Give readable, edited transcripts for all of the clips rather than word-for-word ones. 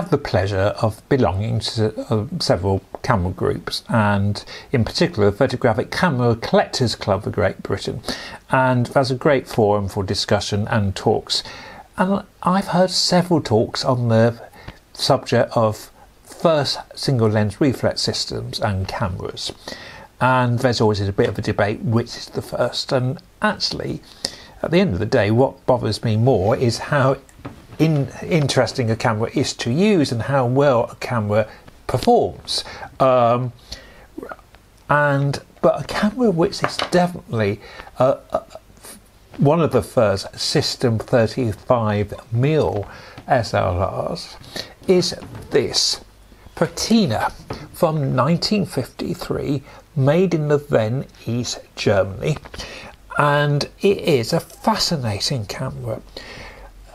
have the pleasure of belonging to several camera groups, and in particular the Photographic Camera Collectors Club of Great Britain, and there's a great forum for discussion and talks, and I've heard several talks on the subject of first single lens reflex systems and cameras, and there's always a bit of a debate which is the first. And actually at the end of the day, what bothers me more is how interesting a camera is to use and how well a camera performs. But a camera which is definitely one of the first System 35mm SLRs is this Praktina from 1953, made in the then East Germany, and it is a fascinating camera.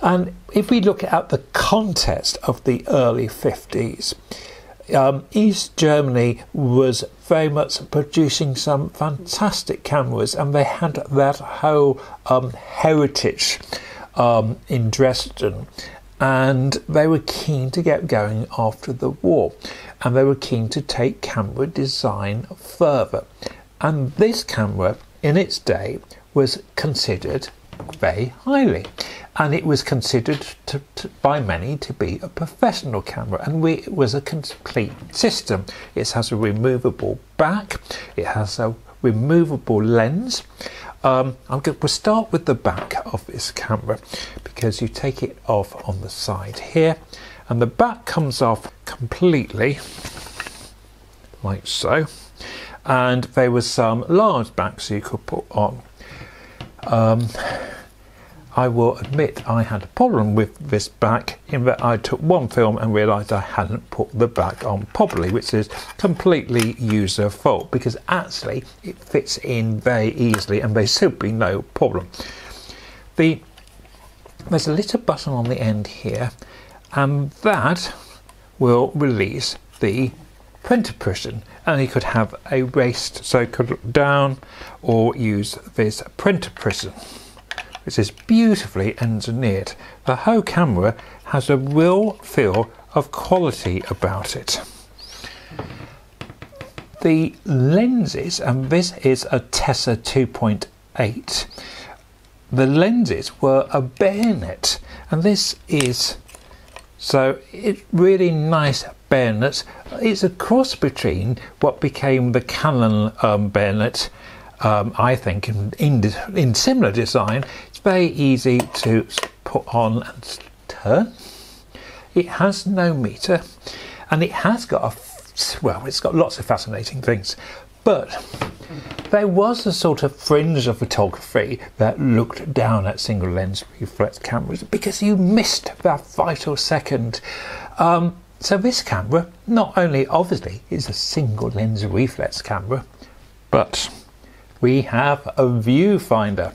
And if we look at the context of the early 50s, East Germany was very much producing some fantastic cameras, and they had that whole heritage in Dresden, and they were keen to get going after the war, and they were keen to take camera design further. And this camera in its day was considered very highly, and it was considered by many to be a professional camera, and it was a complete system. It has a removable back, it has a removable lens. We'll start with the back of this camera, because you take it off on the side here, and the back comes off completely like so, and there was some large backs you could put on. I will admit I had a problem with this back in that I took one film and realised I hadn't put the back on properly, which is completely user fault, because actually it fits in very easily and there should be no problem. There's a little button on the end here, and that will release the printer prison, and you could have a raised, so you could look down or use this printer prison, which is beautifully engineered. The whole camera has a real feel of quality about it. The lenses, and this is a Tessa 2.8, the lenses were a bayonet, and this is, so it's really nice bayonet. It's a cross between what became the Canon bayonet, I think, in similar design. It's very easy to put on and turn. It has no meter, and it has got it's got lots of fascinating things, but there was a sort of fringe of photography that looked down at single lens reflex cameras because you missed that vital second. So this camera not only obviously is a single lens reflex camera, but we have a viewfinder.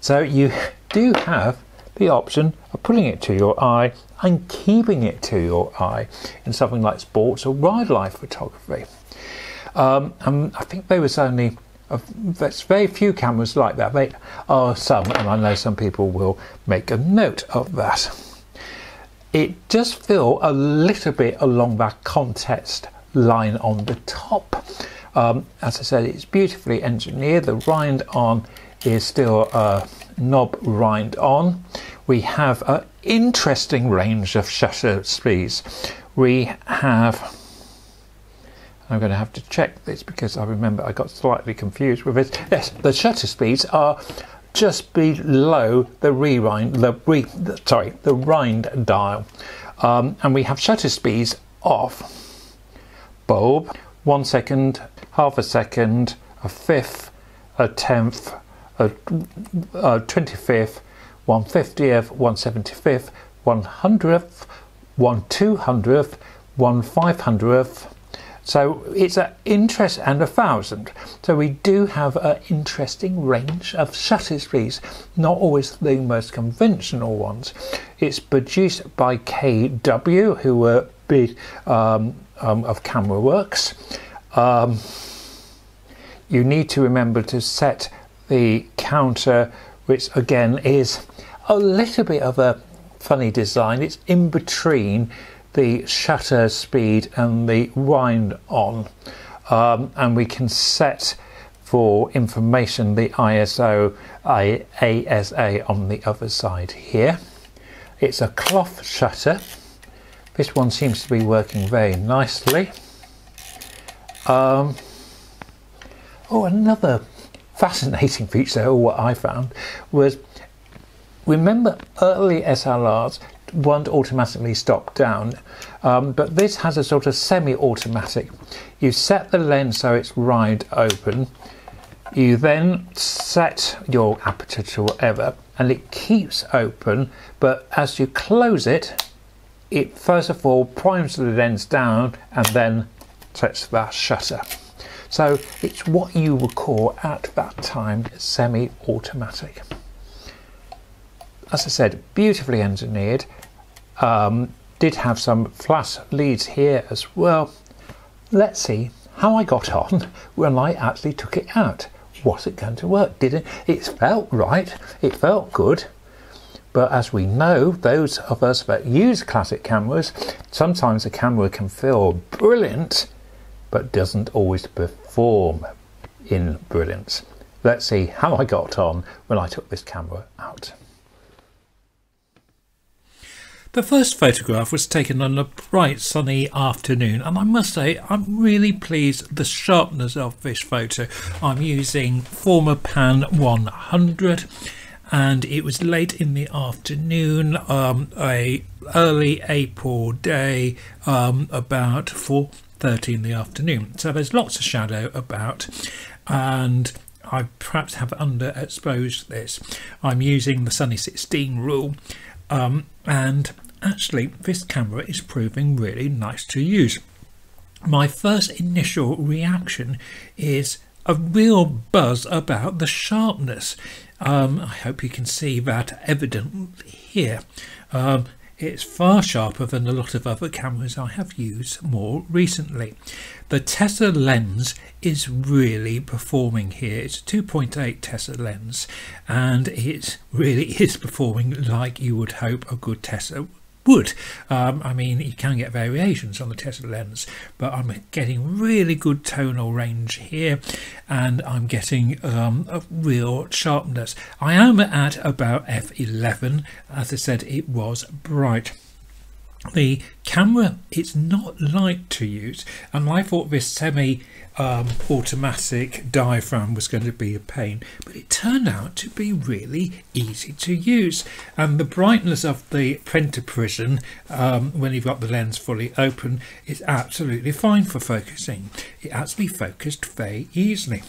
So you do have the option of putting it to your eye and keeping it to your eye in something like sports or wildlife photography. And I think there was only there's very few cameras like that. There are some, and I know some people will make a note of that. It does feel a little bit along that context line on the top. As I said, it's beautifully engineered. The rind on is still a knob rind on. We have an interesting range of shutter speeds. We have, I'm going to have to check this because I remember I got slightly confused with it. Yes, the shutter speeds are just below the rind dial, and we have shutter speeds of bulb, 1 second, half a second, a fifth, a tenth, a 25th, 1/50th, 1/75th, 100th, 1/200th, 1/500th. So it's an interest, and 1,000. So we do have an interesting range of shutter speeds, not always the most conventional ones. It's produced by KW, who were big of Camera Works. You need to remember to set the counter, which again is a little bit of a funny design. It's in between the shutter speed and the wind on, and we can set for information the ISO ASA on the other side here. It's a cloth shutter. This one seems to be working very nicely. Oh, another fascinating feature, what I found, was, remember early SLRs won't automatically stop down, but this has a sort of semi-automatic. You set the lens so it's wide open, you then set your aperture to whatever, and it keeps open, but as you close it, it first of all primes the lens down and then sets that shutter. So it's what you would call at that time semi-automatic. As I said, beautifully engineered. Did have some flash leads here as well. Let's see how I got on when I actually took it out. Was it going to work? Did it? It felt right. It felt good. But as we know, those of us that use classic cameras, sometimes a camera can feel brilliant, but doesn't always perform in brilliance. Let's see how I got on when I took this camera out. The first photograph was taken on a bright sunny afternoon, and I must say I'm really pleased with the sharpness of this photo. I'm using former Pan 100, and it was late in the afternoon, a early April day, about 4:30 in the afternoon. So there's lots of shadow about, and I perhaps have underexposed this. I'm using the Sunny 16 rule, and actually this camera is proving really nice to use. My first initial reaction is a real buzz about the sharpness. I hope you can see that evidently here. It's far sharper than a lot of other cameras I have used more recently. The Tessa lens is really performing here. It's a 2.8 Tessa lens, and it really is performing like you would hope a good Tessa would. I mean, you can get variations on the Tessa lens, but I'm getting really good tonal range here, and I'm getting a real sharpness. I am at about f11. As I said, it was bright. The camera, it's not light to use, and I thought this semi-automatic diaphragm was going to be a pain, but it turned out to be really easy to use. And the brightness of the printer prism, when you've got the lens fully open, is absolutely fine for focusing. It actually focused very easily.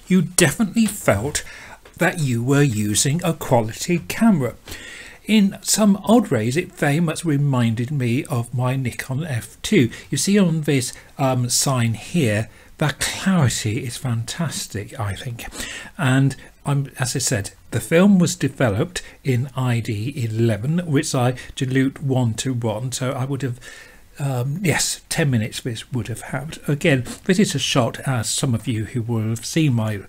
You definitely felt that you were using a quality camera. In some odd ways, it very much reminded me of my Nikon F2. You see on this sign here, that clarity is fantastic, I think. And as I said, the film was developed in ID11, which I dilute 1:1, so I would have, yes, 10 minutes this would have had. Again, this is a shot, as some of you who will have seen my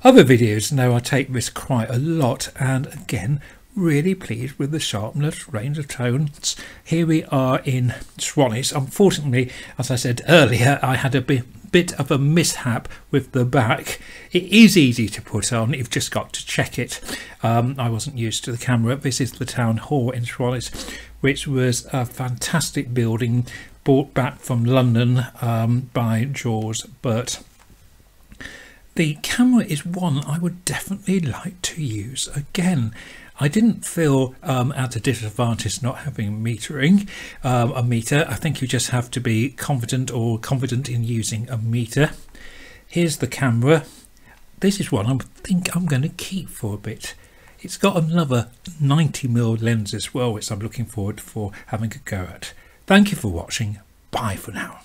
other videos know I take this quite a lot, and again, really pleased with the sharpness, range of tones. Here we are in Swannies. Unfortunately, as I said earlier, I had a bit of a mishap with the back. It is easy to put on, you've just got to check it. I wasn't used to the camera. This is the town hall in Swannies, which was a fantastic building brought back from London by George Burt. The camera is one I would definitely like to use again. I didn't feel at a disadvantage not having metering, a meter. I think you just have to be confident in using a meter. Here's the camera. This is one I think I'm going to keep for a bit. It's got another 90mm lens as well, which I'm looking forward for having a go at. Thank you for watching. Bye for now.